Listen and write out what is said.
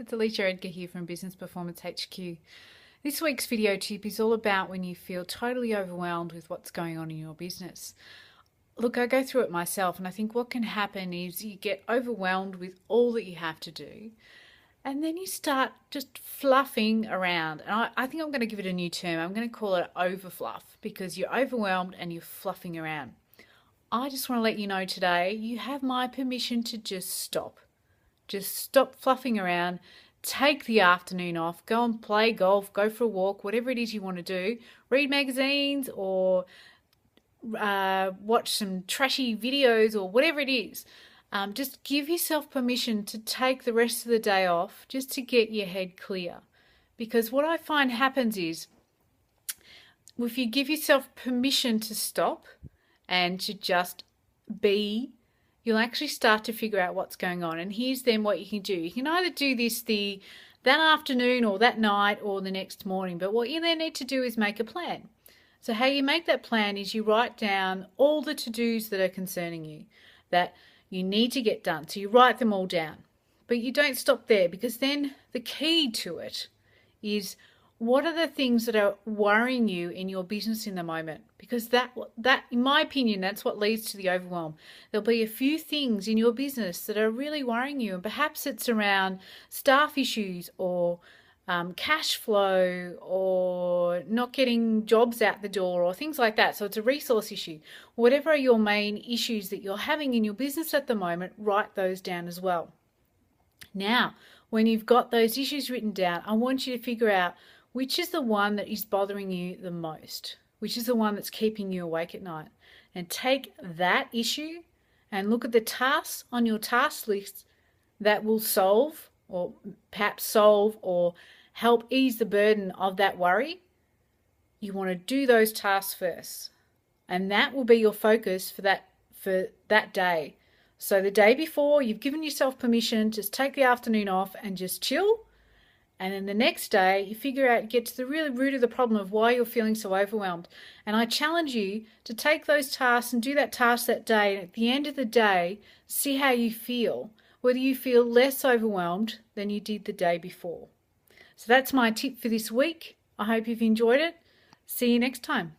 It's Alicia Edgar here from Business Performance HQ. This week's video tip is all about when you feel totally overwhelmed with what's going on in your business. Look, I go through it myself, and I think what can happen is you get overwhelmed with all that you have to do, and then you start just fluffing around. And I think I'm going to give it a new term. I'm going to call it overfluff, because you're overwhelmed and you're fluffing around. I just want to let you know today, you have my permission to just stop. Just stop fluffing around, take the afternoon off, go and play golf, go for a walk, whatever it is you want to do. Read magazines or watch some trashy videos or whatever it is. Just give yourself permission to take the rest of the day off just to get your head clear. Because what I find happens is if you give yourself permission to stop and to just be, you'll actually start to figure out what's going on. And here's then what you can do. You can either do this that afternoon or that night or the next morning. But what you then need to do is make a plan. So how you make that plan is you write down all the to-dos that are concerning you, that you need to get done. So you write them all down. But you don't stop there, because then the key to it is, what are the things that are worrying you in your business in the moment? Because that, in my opinion, that's what leads to the overwhelm. There'll be a few things in your business that are really worrying you, and perhaps it's around staff issues or cash flow or not getting jobs out the door or things like that. So it's a resource issue. Whatever are your main issues that you're having in your business at the moment, write those down as well. Now, when you've got those issues written down, I want you to figure out which is the one that is bothering you the most, which is the one that's keeping you awake at night. And take that issue and look at the tasks on your task list that will solve or help ease the burden of that worry. You want to do those tasks first. And that will be your focus for that day. So the day before, you've given yourself permission, just take the afternoon off and just chill. And then the next day, you figure out, get to the real root of the problem of why you're feeling so overwhelmed. And I challenge you to take those tasks and do that task that day. And at the end of the day, see how you feel, whether you feel less overwhelmed than you did the day before. So that's my tip for this week. I hope you've enjoyed it. See you next time.